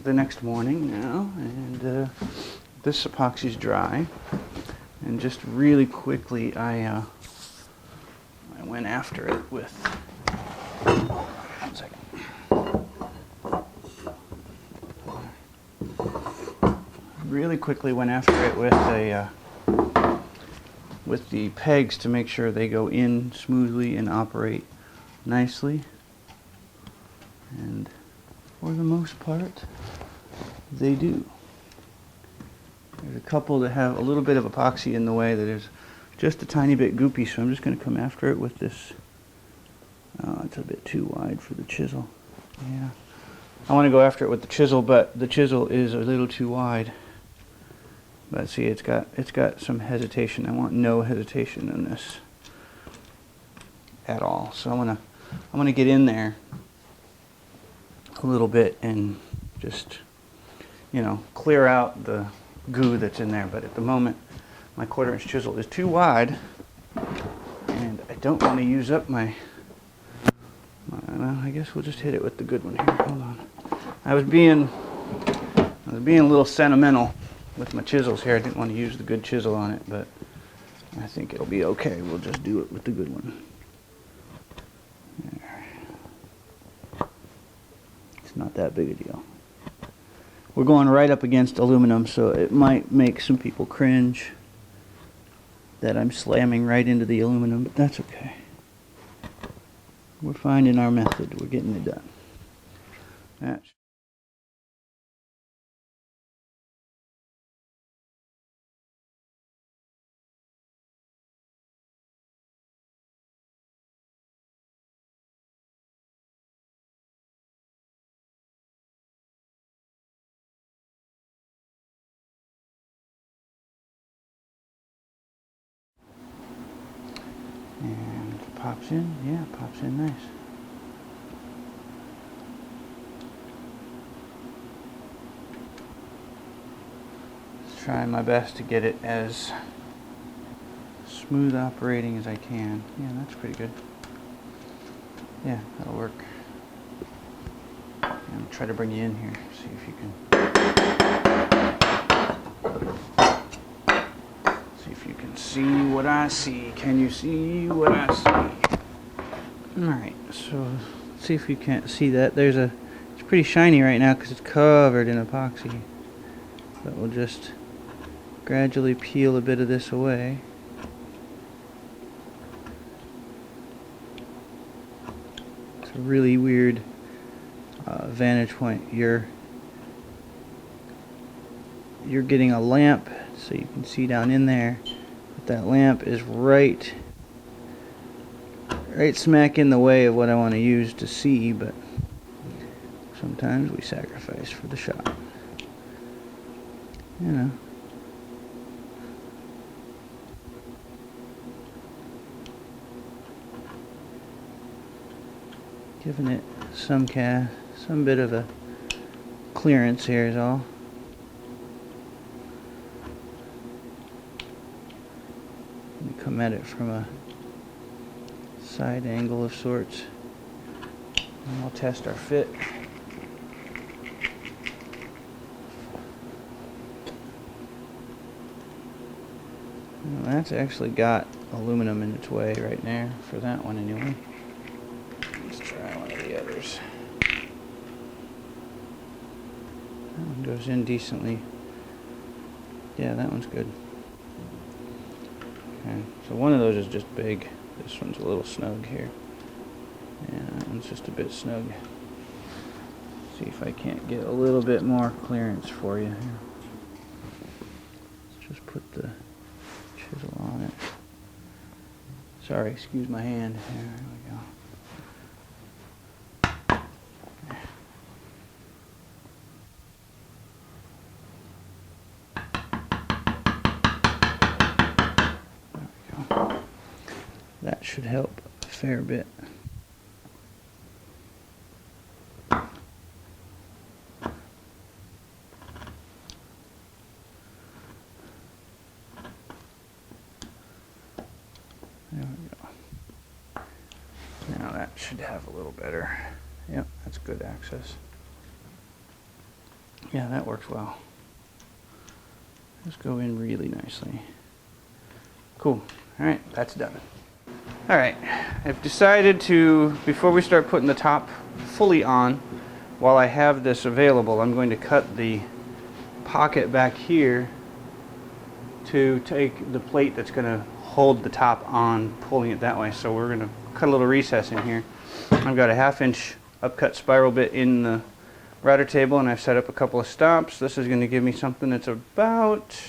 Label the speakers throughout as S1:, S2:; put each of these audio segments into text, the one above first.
S1: the next morning now, and this epoxy's dry. And just really quickly, I went after it with. 1 second. Really quickly went after it with the pegs to make sure they go in smoothly and operate nicely. And for the most part, they do. There's a couple that have a little bit of epoxy in the way that is just a tiny bit goopy, so I'm just going to come after it with this. Oh, it's a bit too wide for the chisel. Yeah. I want to go after it with the chisel, but the chisel is a little too wide. But see, it's got some hesitation. I want no hesitation in this at all. So I'm gonna get in there a little bit and just, you know, clear out the goo that's in there. But at the moment, my 1/4" chisel is too wide, and I don't want to use up my. Well, I guess we'll just hit it with the good one here. Hold on. I was being a little sentimental with my chisels here. I didn't want to use the good chisel on it, but I think it'll be okay. We'll just do it with the good one. There. It's not that big a deal. We're going right up against aluminum, so it might make some people cringe that I'm slamming right into the aluminum, but that's okay. We're finding our method. We're getting it done. That's and pops in. Yeah, pops in nice. Trying my best to get it as smooth operating as I can. Yeah, that's pretty good. Yeah, that'll work. And try to bring you in here, see if you can see what I see. Can you see what I see? Alright, so let's see if you can't see that. It's pretty shiny right now because it's covered in epoxy. But we'll just gradually peel a bit of this away. It's a really weird vantage point. You're getting a lamp so you can see down in there, but that lamp is right smack in the way of what I want to use to see, but sometimes we sacrifice for the shot. You know. Giving it some bit of a clearance here is all. Let me come at it from a side angle of sorts, and we'll test our fit. Well, that's actually got aluminum in its way right there for that one anyway. Let's try one of the others. That one goes in decently. Yeah, that one's good. Okay, so one of those is just big. This one's a little snug here. Yeah, that one's just a bit snug. See if I can't get a little bit more clearance for you here. Let's just put the chisel on it. Sorry, excuse my hand. There we go. That should help a fair bit. There we go. Now that should have a little better. Yep, that's good access. Yeah, that works well. Just go in really nicely. Cool. Alright, that's done. Alright, I've decided to, before we start putting the top fully on, while I have this available, I'm going to cut the pocket back here to take the plate that's going to hold the top on, pulling it that way. So we're going to cut a little recess in here. I've got a 1/2 inch upcut spiral bit in the router table, and I've set up a couple of stops. This is going to give me something that's about,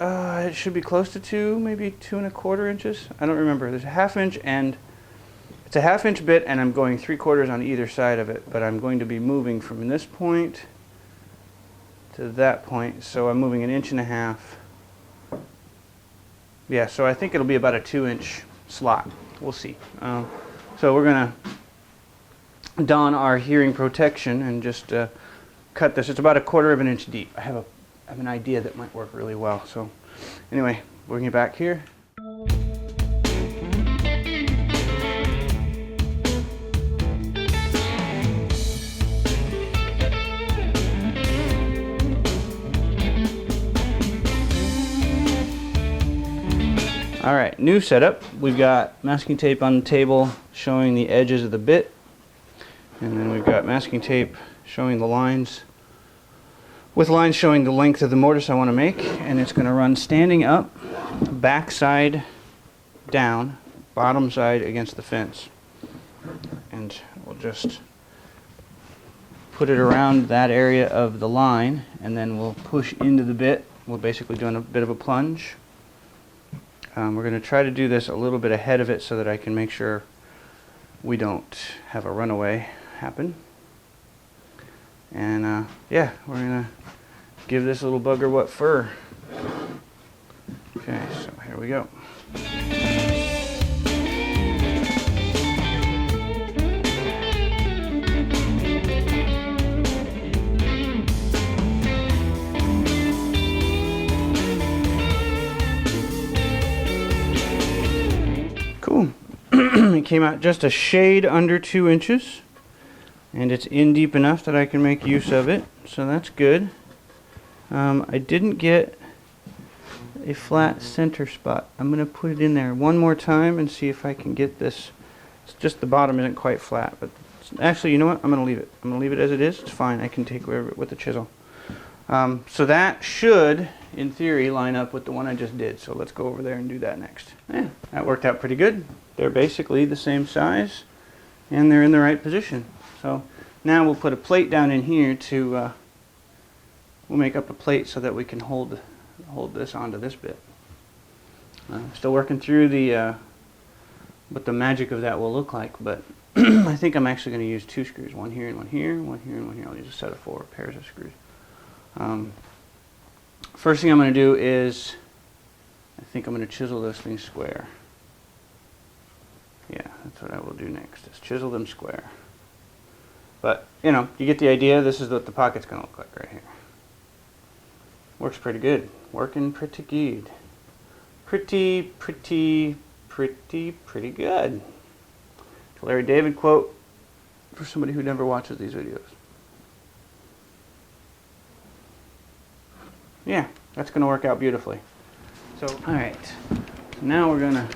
S1: it should be close to 2, maybe 2 1/4 inches. I don't remember. There's a 1/2 inch, and it's a 1/2 inch bit, and I'm going 3/4 on either side of it, but I'm going to be moving from this point to that point, so I'm moving 1.5 inches. Yeah, so I think it'll be about a 2-inch slot. We'll see. So we're going to don our hearing protection and just cut this. It's about 1/4 inch deep. I have an idea that might work really well. So anyway, bring it back here. All right, new setup. We've got masking tape on the table showing the edges of the bit, and then we've got masking tape showing the lines, with lines showing the length of the mortise I want to make, and it's going to run standing up, back side down, bottom side against the fence. And we'll just put it around that area of the line, and then we'll push into the bit. We're basically doing a bit of a plunge. We're going to try to do this a little bit ahead of it so that I can make sure we don't have a runaway happen. And yeah, we're going to give this little bugger what for. Okay, so here we go. Cool. It came out just a shade under 2 inches, and it's in deep enough that I can make use of it, so that's good. I didn't get a flat center spot. I'm going to put it in there one more time and see if I can get this. It's just the bottom isn't quite flat, but actually, you know what? I'm going to leave it. I'm going to leave it as it is. It's fine. I can take care of it with the chisel. So that should, in theory, line up with the one I just did. So let's go over there and do that next. Yeah, that worked out pretty good. They're basically the same size, and they're in the right position. So now we'll put a plate down in here to, we'll make up a plate so that we can hold this onto this bit. Still working through the what the magic of that will look like, but I think I'm actually going to use 2 screws, one here and one here, one here and one here. I'll use a set of 4 pairs of screws. First thing I'm going to do is, I think I'm going to chisel this thing square. Yeah, that's what I will do next, is chisel them square. But, you know, you get the idea. This is what the pocket's going to look like right here. Works pretty good. Working pretty good. Pretty good. It's a Larry David quote for somebody who never watches these videos. Yeah, that's going to work out beautifully. So, alright, so now we're going to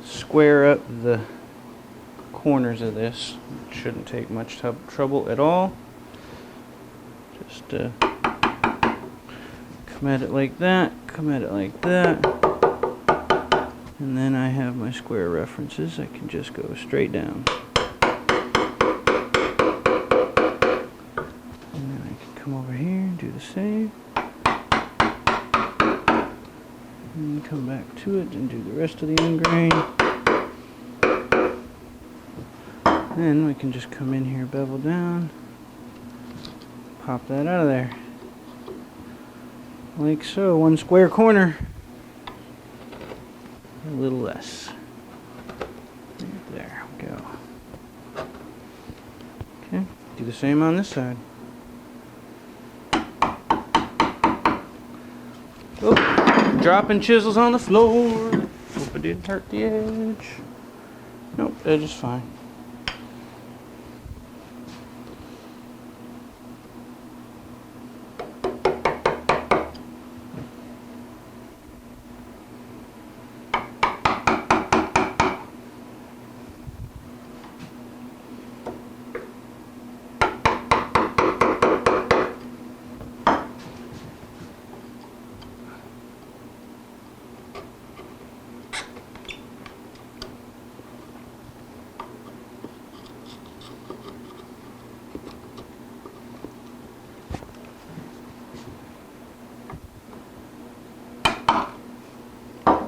S1: square up the corners of this. It shouldn't take much trouble at all. Just come at it like that, come at it like that. And then I have my square references. I can just go straight down. And then I can come over here and do the same. And come back to it and do the rest of the end grain. Then we can just come in here, bevel down, pop that out of there. Like so, one square corner. A little less. There we go. Okay, do the same on this side. Oh, dropping chisels on the floor. Hope it didn't hurt the edge. Nope, edge is fine.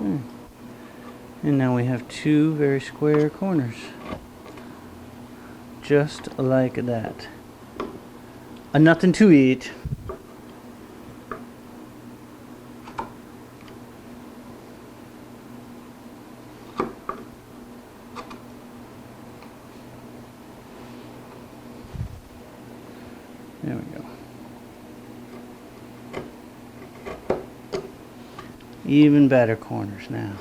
S1: And now we have two very square corners. Just like that. A nothing to eat. There we go. Even better corners now.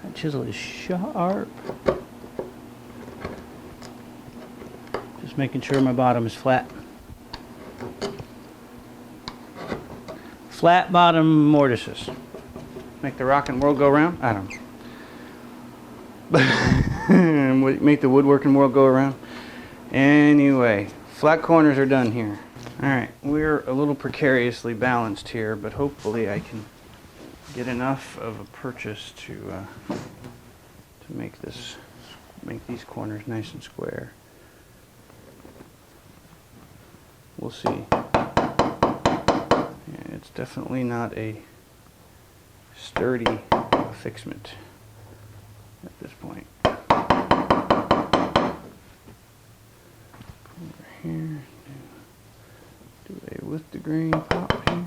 S1: That chisel is sharp. Just making sure my bottom is flat. Flat bottom mortises. Make the rockin' world go round? I don't know. Make the woodworking world go around. Anyway, flat corners are done here. Alright, we're a little precariously balanced here, but hopefully I can get enough of a purchase to make these corners nice and square. We'll see. Yeah, it's definitely not a sturdy affixment at this point. Over here. Do a with the grain pop here.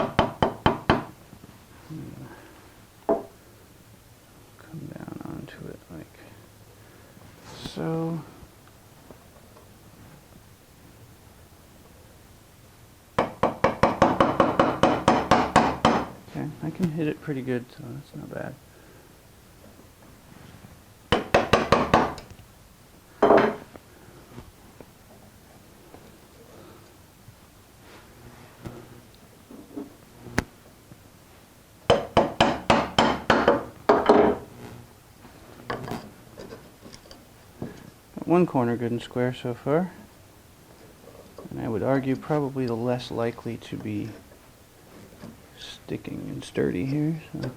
S1: Come down onto it like so. Okay, I can hit it pretty good, so that's not bad. One corner good and square so far, and I would argue probably the less likely to be sticking and sturdy here, so that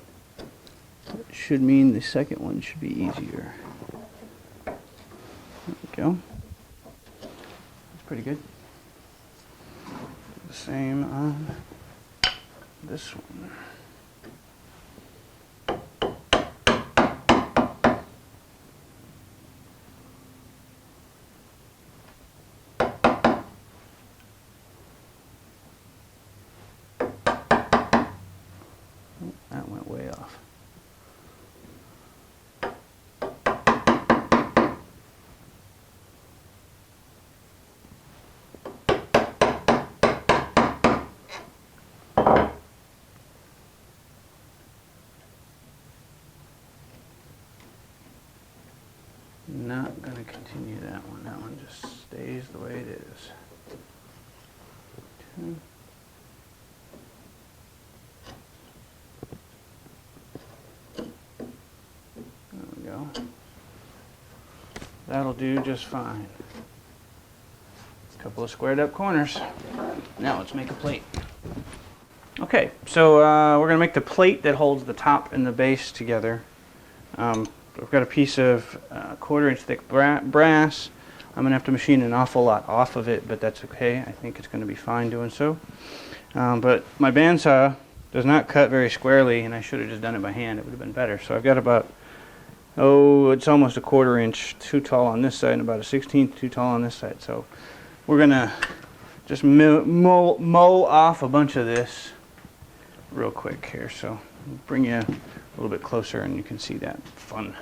S1: should mean the second one should be easier. There we go. That's pretty good. The same on this one. That went way off. Not going to continue that one. That one just stays the way it is. Okay. That'll do just fine. A couple of squared up corners. Now let's make a plate. Okay, so we're going to make the plate that holds the top and the base together. I've got a piece of 1/4 inch thick brass. I'm going to have to machine an awful lot off of it, but that's okay. I think it's going to be fine doing so. But my bandsaw does not cut very squarely, and I should have just done it by hand. It would have been better. So I've got about, it's almost a 1/4 inch too tall on this side and about a 1/16 too tall on this side. So we're going to just mow off a bunch of this real quick here. So I'll bring you a little bit closer and you can see that fun.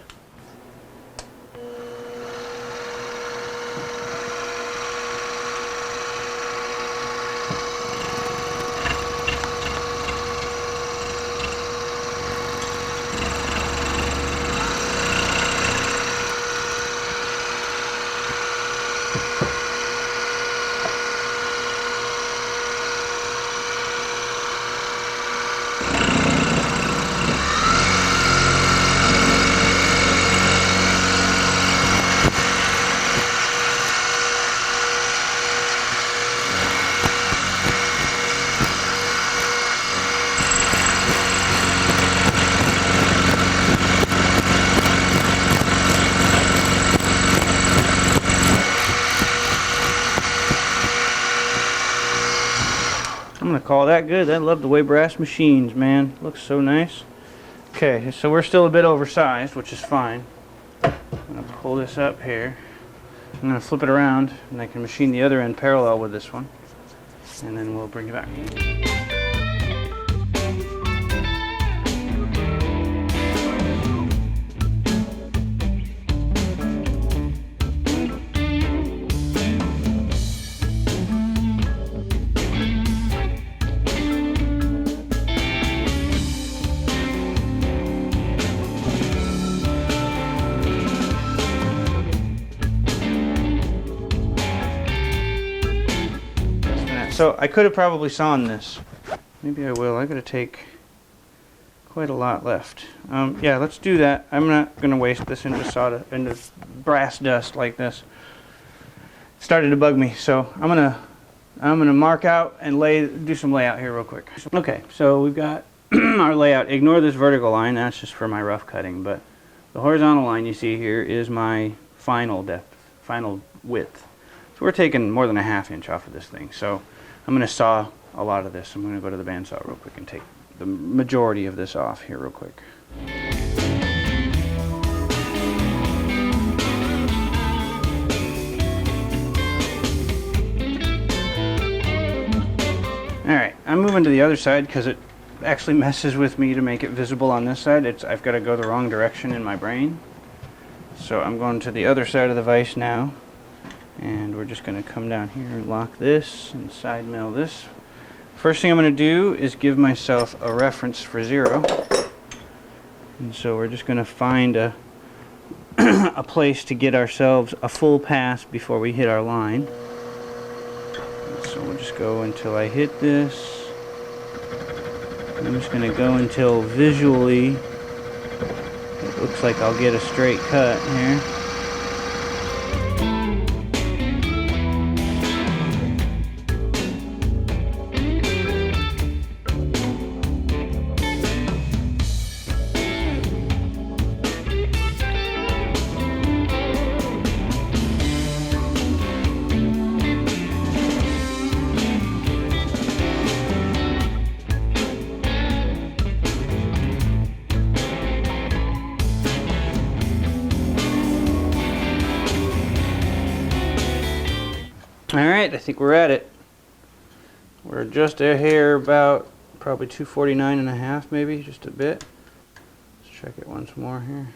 S1: I'm gonna call that good. I love the way brass machines, man. Looks so nice. Okay, so we're still a bit oversized, which is fine. I'm going to pull this up here. I'm going to flip it around, and I can machine the other end parallel with this one. And then we'll bring it back. So I could have probably sawn this. Maybe I will. I gotta take quite a lot left. Yeah, let's do that. I'm not gonna waste this into brass dust like this. It started to bug me, so I'm gonna mark out and do some layout here real quick. Okay, so we've got our layout. Ignore this vertical line. That's just for my rough cutting. But the horizontal line you see here is my final depth, final width. So we're taking more than a ½ inch off of this thing. So I'm going to saw a lot of this. I'm going to go to the bandsaw real quick and take the majority of this off here real quick. Alright, I'm moving to the other side because it actually messes with me to make it visible on this side. I've got to go the wrong direction in my brain. So I'm going to the other side of the vise now. And we're just going to come down here and lock this and side mill this. First thing I'm going to do is give myself a reference for 0. And so we're just going to find a place to get ourselves a full pass before we hit our line. And so we'll just go until I hit this. I'm just going to go until visually it looks like I'll get a straight cut here. Alright, I think we're at it. We're just a hair about probably 249.5 maybe, just a bit. Let's check it once more here.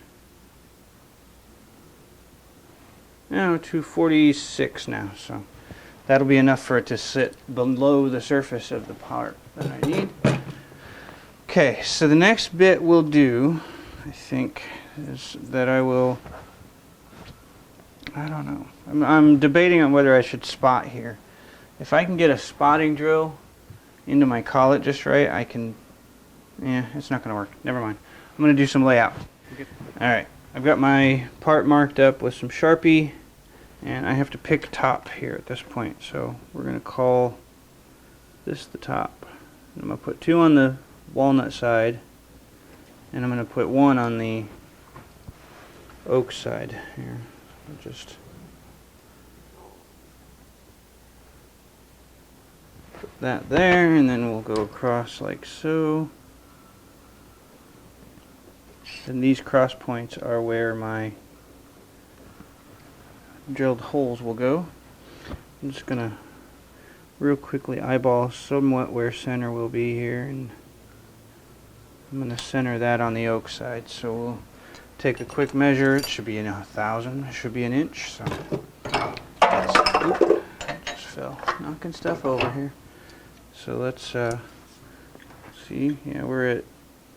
S1: Now 246 now, so that'll be enough for it to sit below the surface of the part that I need. Okay, so the next bit we'll do, I think, is that I don't know. I'm debating on whether I should spot here. If I can get a spotting drill into my collet just right, I can... Yeah, it's not going to work. Never mind. I'm going to do some layout. Alright, I've got my part marked up with some Sharpie, and I have to pick top here at this point. So we're going to call this the top. I'm going to put 2 on the walnut side, and I'm going to put 1 on the oak side here. Just put that there, and then we'll go across like so. And these cross points are where my drilled holes will go. I'm just gonna real quickly eyeball somewhat where center will be here, and I'm gonna center that on the oak side. So we'll take a quick measure. It should be in 1,000. It should be an inch. So, oop, just fell, knocking stuff over here. So let's see. Yeah, we're at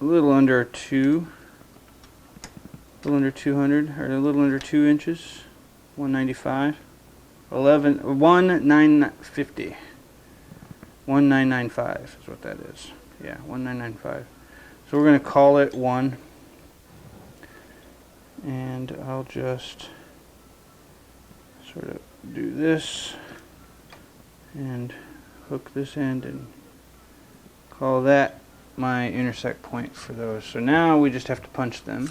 S1: a little under 200, or a little under 2 inches. 195, 1950. 1995 is what that is. Yeah, 1995. So we're going to call it 1. And I'll just sort of do this and hook this end and call that my intersect point for those. So now we just have to punch them,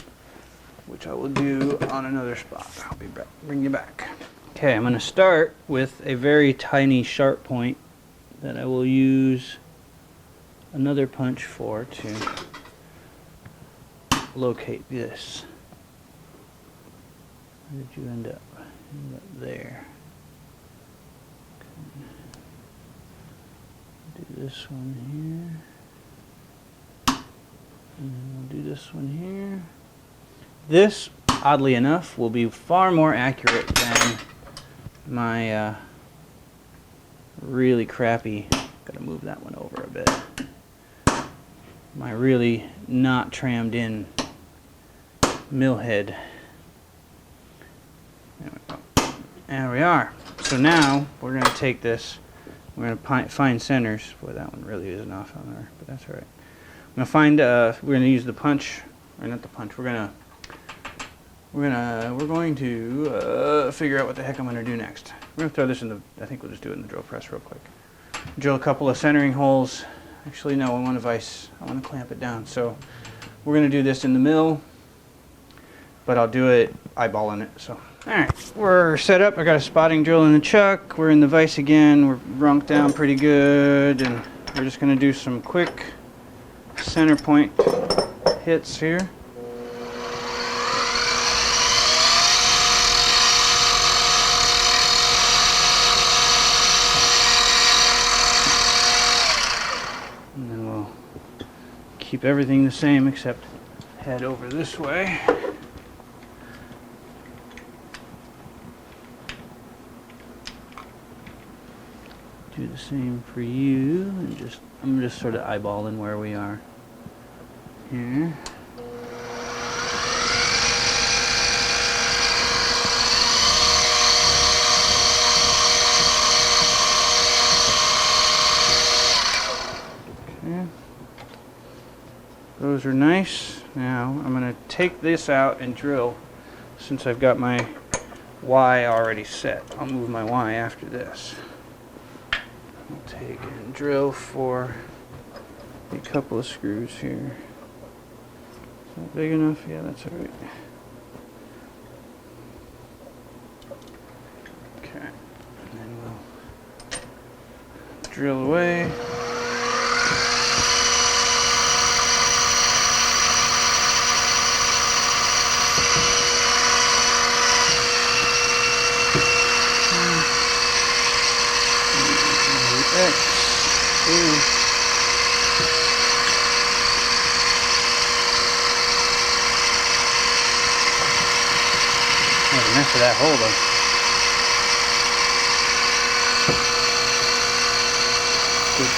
S1: which I will do on another spot. I'll be back, bring you back. Okay, I'm going to start with a very tiny sharp point that I will use another punch for to locate this. Where did you end up? End up there. Okay. Do this one here. And then we'll do this one here. This, oddly enough, will be far more accurate than my really crappy, gotta move that one over a bit, my really not trammed in mill head. There we go. There we are. So now we're going to take this, we're going to find centers. Boy, that one really isn't off on there, but that's all right. I'm going to find, we're going to use the punch, or not the punch, we're going to figure out what the heck I'm going to do next. We're going to throw this in the, I think we'll just do it in the drill press real quick. Drill a couple of centering holes. Actually, no, I want to clamp it down. So we're going to do this in the mill, but I'll do it eyeballing it. So, all right, we're set up. I got a spotting drill in the chuck. We're in the vise again. We're runked down pretty good, and we're just going to do some quick center point hits here. Keep everything the same except head over this way. Do the same for you, and I'm just sort of eyeballing where we are here. Okay. Those are nice. Now I'm going to take this out and drill. Since I've got my Y already set, I'll move my Y after this. I'll take and drill for a couple of screws here. Is that big enough? Yeah, that's all right. Okay. And then we'll drill away. Mess of that hole though. Good.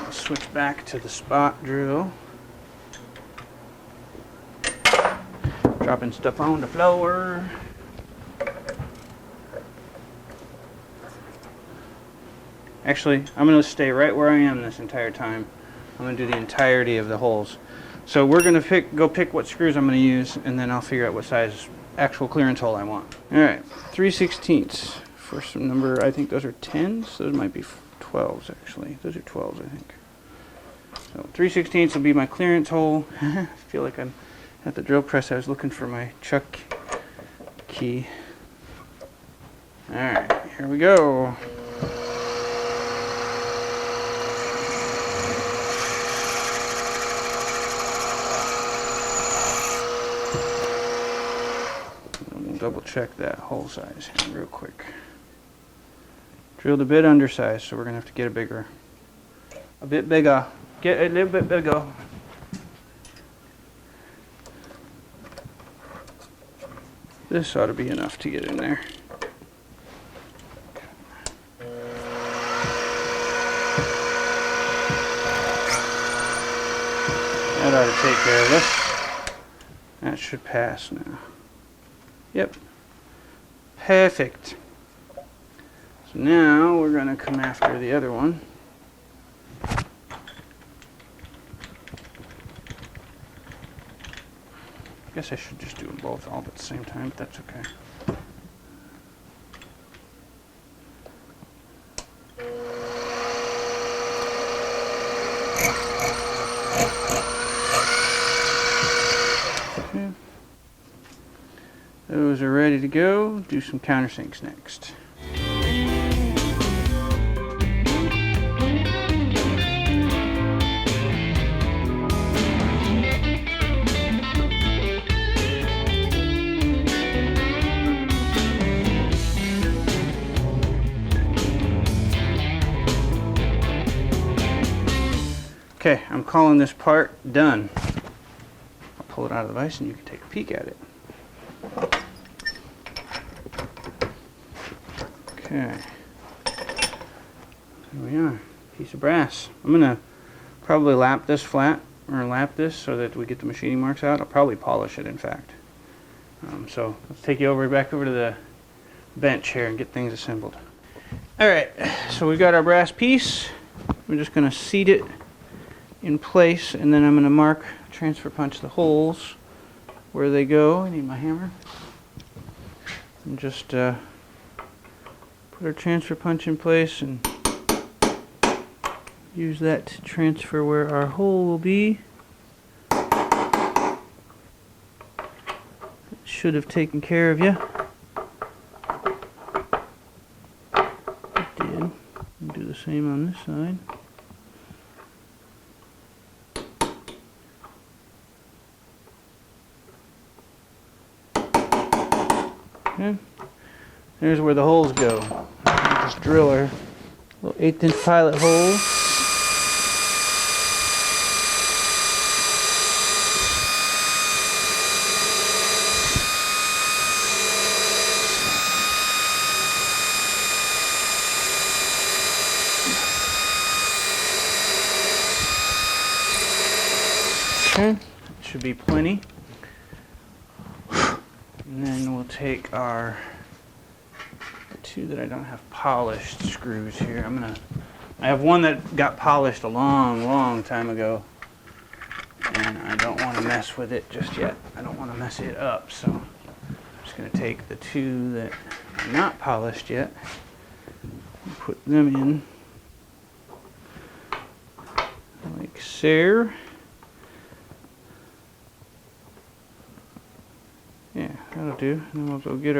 S1: I'll switch back to the spot drill. Dropping stuff on the floor. Actually, I'm going to stay right where I am this entire time. I'm going to do the entirety of the holes. So we're going to go pick what screws I'm going to use, and then I'll figure out what size actual clearance hole I want. Alright, 3/16 for some number, I think those are 10s. Those might be 12s actually. Those are 12s I think. So 3/16 will be my clearance hole. I feel like I'm at the drill press. I was looking for my chuck key. Alright, here we go. Double check that hole size here real quick. Drilled a bit undersized, so we're gonna have to get a bit bigger. Get a little bit bigger. This ought to be enough to get in there. That ought to take care of this. That should pass now. Yep. Perfect. So now we're going to come after the other one. I guess I should just do them both all at the same time, but that's okay. Okay. Those are ready to go. Do some countersinks next. Okay, I'm calling this part done. I'll pull it out of the vise and you can take a peek at it. Okay. Here we are. Piece of brass. I'm going to probably lap this flat, or lap this so that we get the machining marks out. I'll probably polish it, in fact. So let's take you back over to the bench here and get things assembled. Alright, so we've got our brass piece. We're just going to seat it in place, and then I'm going to mark, transfer punch the holes where they go. I need my hammer. And just put our transfer punch in place and use that to transfer where our hole will be. It should have taken care of you. It did. I'll do the same on this side. Okay. There's where the holes go. Just drill our little 1/8 inch pilot hole. Okay, should be plenty. And then we'll take our two that I don't have polished screws here. I have one that got polished a long time ago, and I don't want to mess with it just yet. I don't want to mess it up, so I'm just going to take the two that are not polished yet and put them in like so. Yeah, that'll do. And then we'll go get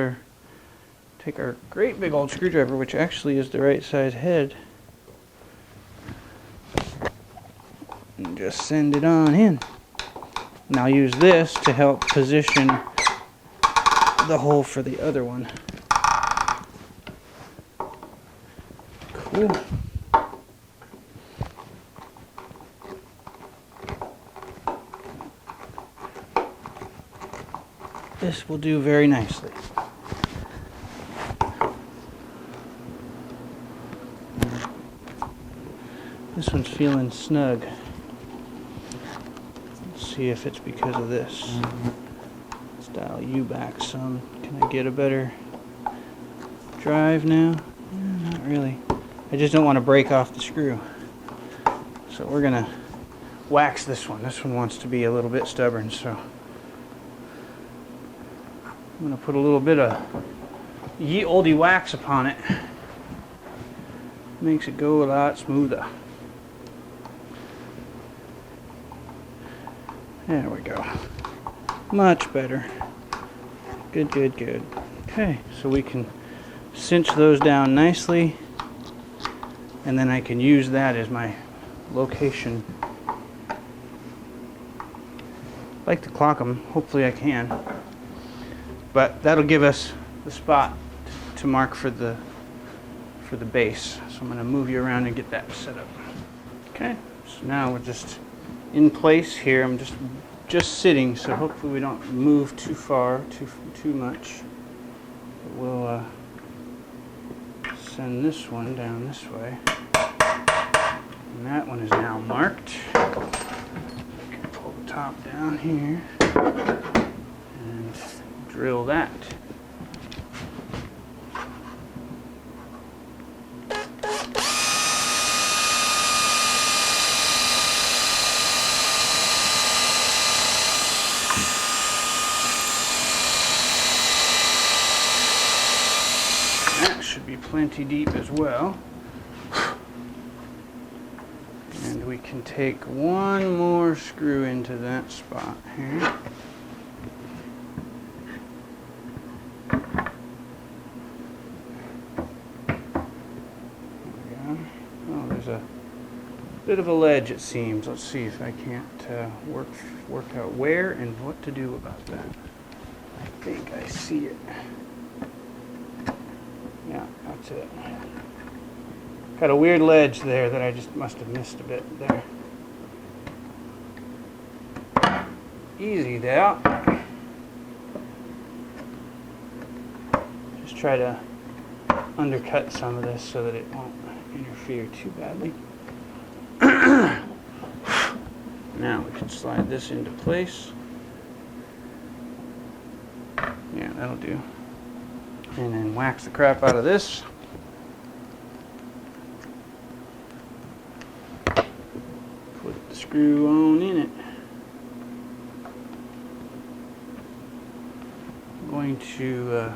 S1: take our great big old screwdriver, which actually is the right size head, and just send it on in. And I'll use this to help position the hole for the other one. Cool. This will do very nicely. This one's feeling snug. Let's see if it's because of this. Let's dial you back some. Can I get a better drive now? Not really. I just don't want to break off the screw. So we're going to wax this one. This one wants to be a little bit stubborn, so I'm going to put a little bit of ye olde wax upon it. Makes it go a lot smoother. There we go. Much better. Good, good, good. Okay, so we can cinch those down nicely, and then I can use that as my location. I like to clock them. Hopefully I can. But that'll give us the spot to mark for the base. So I'm going to move you around and get that set up. Okay, so now we're just in place here. I'm just sitting, so hopefully we don't move too far, too much. But we'll send this one down this way. And that one is now marked. I can pull the top down here and drill that. That should be plenty deep as well. And we can take one more screw into that spot here. Oh, there's a bit of a ledge, it seems. Let's see if I can't work out where and what to do about that. I think I see it. Yeah, that's it. Got a weird ledge there that I just must have missed a bit there. easy there. Just try to undercut some of this so that it won't interfere too badly. Now we can slide this into place. Yeah, that'll do. And then wax the crap out of this. Put the screw on in it. I'm going to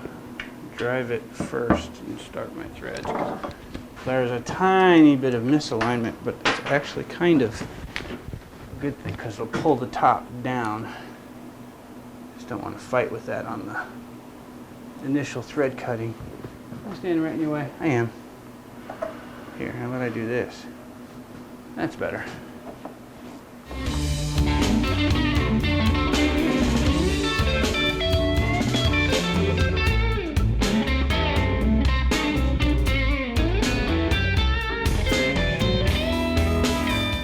S1: drive it first and start my threads. There's a tiny bit of misalignment, but it's actually kind of a good thing because it'll pull the top down. Just don't want to fight with that on the initial thread cutting. I'm standing right in your way. I am. Here, how about I do this? That's better.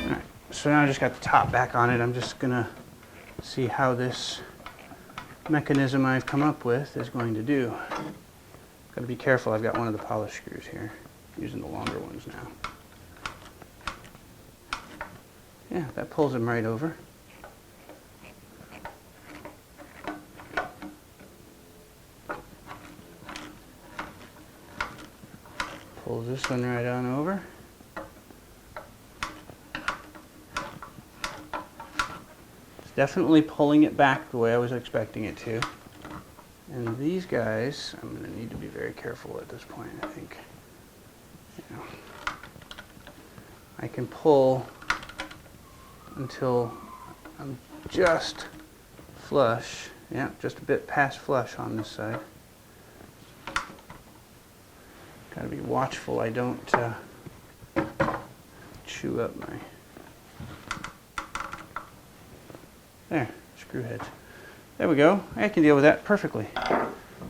S1: Alright, so now I just got the top back on it. I'm just gonna see how this mechanism I've come up with is going to do. Got to be careful, I've got one of the polish screws here. Using the longer ones now. Yeah, that pulls them right over. Pulls this one right on over. Definitely pulling it back the way I was expecting it to. And these guys, I'm going to need to be very careful at this point, I think. You know, I can pull until I'm just flush. Yeah, just a bit past flush on this side. Got to be watchful I don't chew up my... There, screw heads. There we go. I can deal with that perfectly.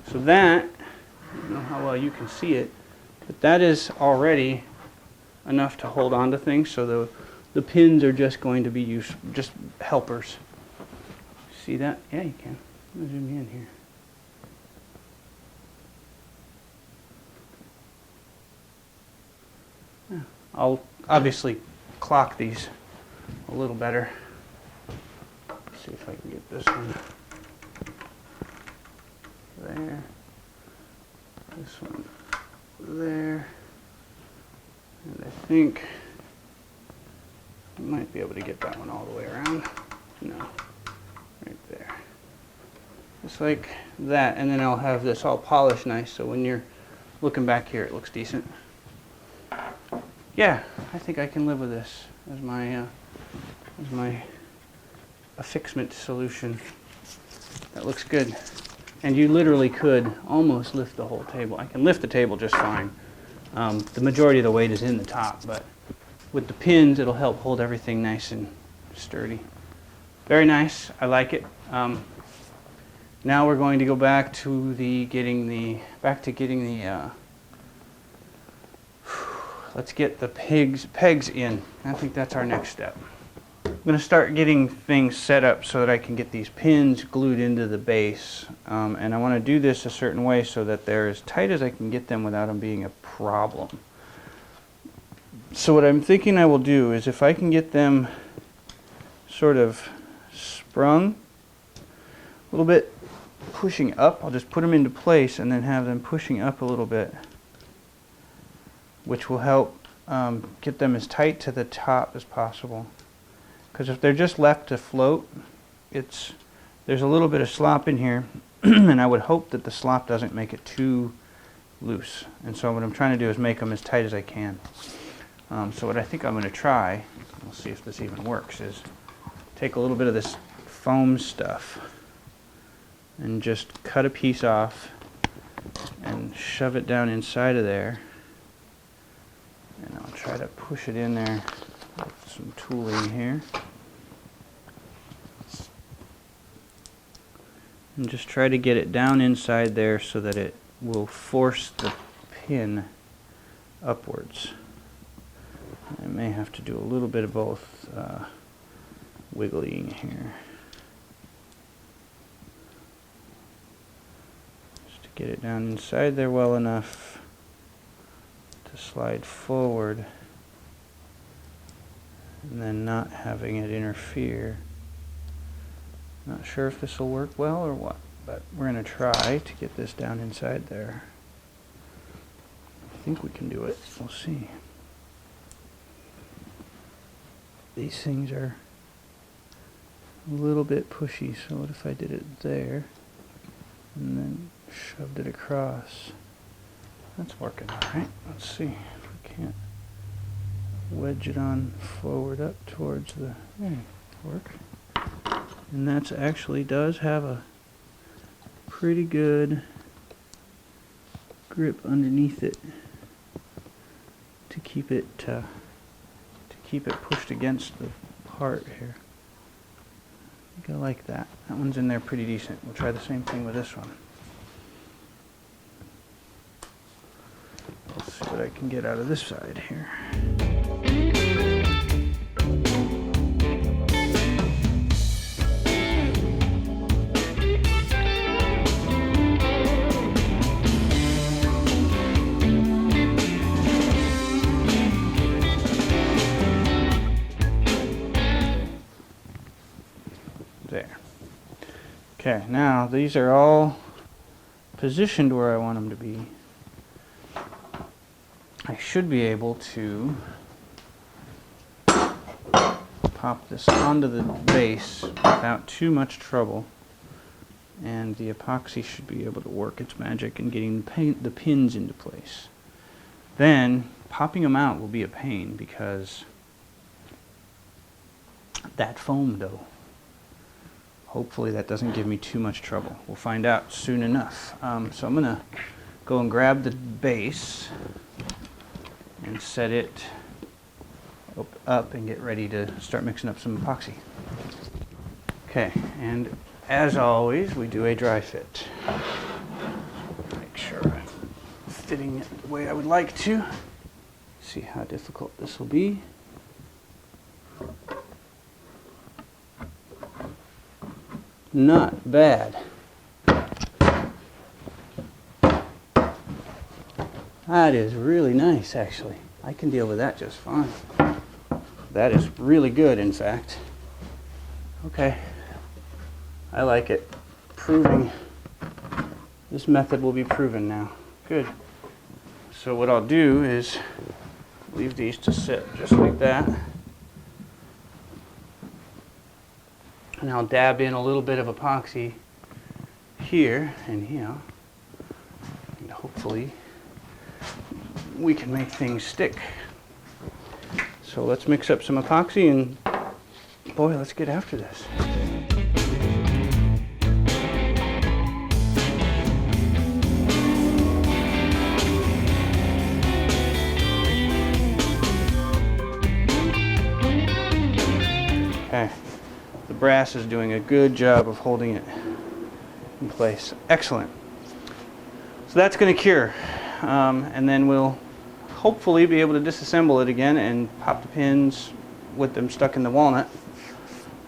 S1: So that, I don't know how well you can see it, but that is already enough to hold on to things. So the pins are just going to be just helpers. See that? Yeah, you can. Let me zoom in here. Yeah. I'll obviously clock these a little better. See if I can get this one there, this one there, and I think I might be able to get that one all the way around. No, right there. Just like that, and then I'll have this all polished nice, so when you're looking back here it looks decent. Yeah, I think I can live with this as my affixment solution. That looks good. And you literally could almost lift the whole table. I can lift the table just fine. The majority of the weight is in the top, but with the pins it'll help hold everything nice and sturdy. Very nice. I like it. Now we're going to go back to getting the let's get the pegs in. I think that's our next step. I'm going to start getting things set up so that I can get these pins glued into the base. And I want to do this a certain way so that they're as tight as I can get them without them being a problem. So what I'm thinking I will do is if I can get them sort of sprung a little bit, pushing up, I'll just put them into place and then have them pushing up a little bit, which will help get them as tight to the top as possible. Because if they're just left to float, there's a little bit of slop in here, and I would hope that the slop doesn't make it too loose. And so what I'm trying to do is make them as tight as I can. So what I think I'm going to try, we'll see if this even works, is take a little bit of this foam stuff and just cut a piece off and shove it down inside of there. And I'll try to push it in there with some tooling here. And just try to get it down inside there so that it will force the pin upwards. I may have to do a little bit of both wiggling here. get it down inside there well enough to slide forward, and then not having it interfere. Not sure if this will work well or what, but we're going to try to get this down inside there. I think we can do it. We'll see. These things are a little bit pushy, so what if I did it there and then shoved it across? That's working alright. Let's see if we can't wedge it on forward up towards the work. And that actually does have a pretty good grip underneath it to keep it pushed against the part here. I think I like that. That one's in there pretty decent. We'll try the same thing with this one. Let's see what I can get out of this side here. There. Okay, now these are all positioned where I want them to be. I should be able to pop this onto the base without too much trouble, and the epoxy should be able to work its magic in getting the pins into place. Then popping them out will be a pain because that foam dough. Hopefully that doesn't give me too much trouble. We'll find out soon enough. So I'm going to go and grab the base and set it up and get ready to start mixing up some epoxy. Okay, and as always, we do a dry fit. Make sure I'm fitting it the way I would like to. See how difficult this will be. Not bad. That is really nice, actually. I can deal with that just fine. That is really good, in fact. Okay. I like it. Proving. This method will be proven now. Good. So what I'll do is leave these to sit just like that. And I'll dab in a little bit of epoxy here and here. And hopefully we can make things stick. So let's mix up some epoxy and boy, let's get after this. Okay. The brass is doing a good job of holding it in place. Excellent. So that's going to cure. And then we'll hopefully be able to disassemble it again and pop the pins with them stuck in the walnut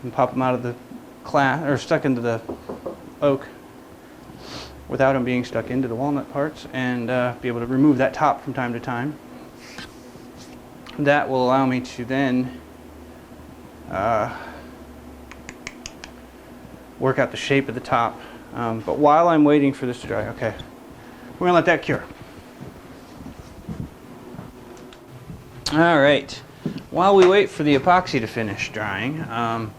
S1: and pop them out of the class, or stuck into the oak without them being stuck into the walnut parts, and be able to remove that top from time to time. That will allow me to then work out the shape of the top. But while I'm waiting for this to dry, okay, we're gonna let that cure. All right, while we wait for the epoxy to finish drying, I'm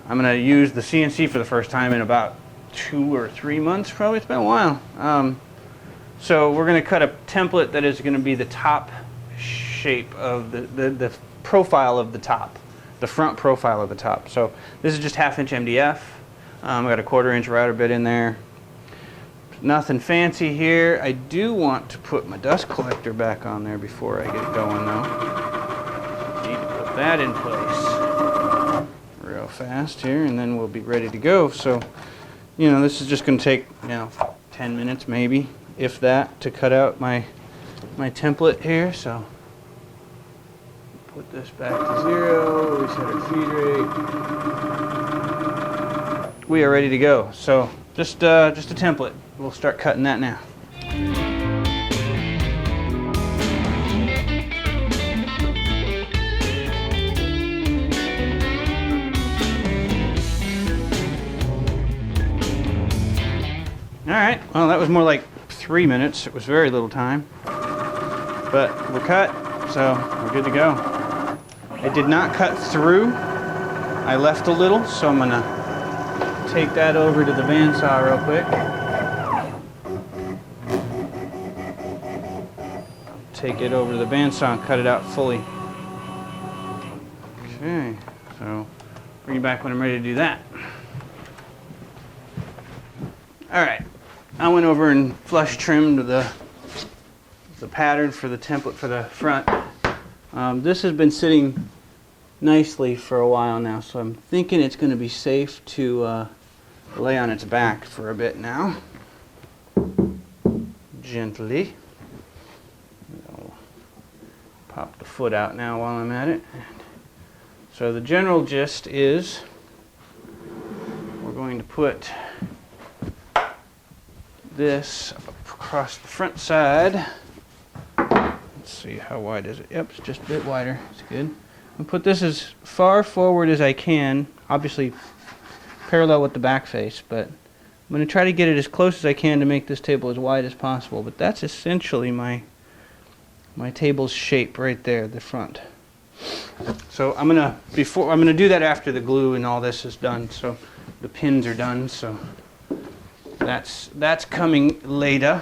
S1: gonna use the CNC for the first time in about 2 or 3 months, probably. It's been a while. So we're gonna cut a template that is gonna be the top shape of the profile of the top, the front profile of the top. So this is just 1/2 inch MDF. I got a 1/4 inch router bit in there. Nothing fancy here. I do want to put my dust collector back on there before I get going though. Need to put that in place real fast here, and then we'll be ready to go. So, you know, this is just going to take, 10 minutes maybe, if that, to cut out my template here. So put this back to 0, reset our feed rate. We are ready to go. So just a template. We'll start cutting that now. Alright, well that was more like 3 minutes. It was very little time. But we're cut, so we're good to go. I did not cut through. I left a little, so I'm gonna take that over to the bandsaw real quick. Take it over to the bandsaw and cut it out fully. Okay, so bring you back when I'm ready to do that. Alright, I went over and flush trimmed the pattern for the template for the front. This has been sitting nicely for a while now, so I'm thinking it's going to be safe to lay on its back for a bit now. Gently. I'll pop the foot out now while I'm at it. So the general gist is we're going to put this across the front side. Let's see, how wide is it? Yep, it's just a bit wider. It's good. I'll put this as far forward as I can, obviously parallel with the back face, but I'm going to try to get it as close as I can to make this table as wide as possible. But that's essentially my table's shape right there, the front. So I'm gonna do that after the glue and all this is done. So the pins are done. So that's coming later.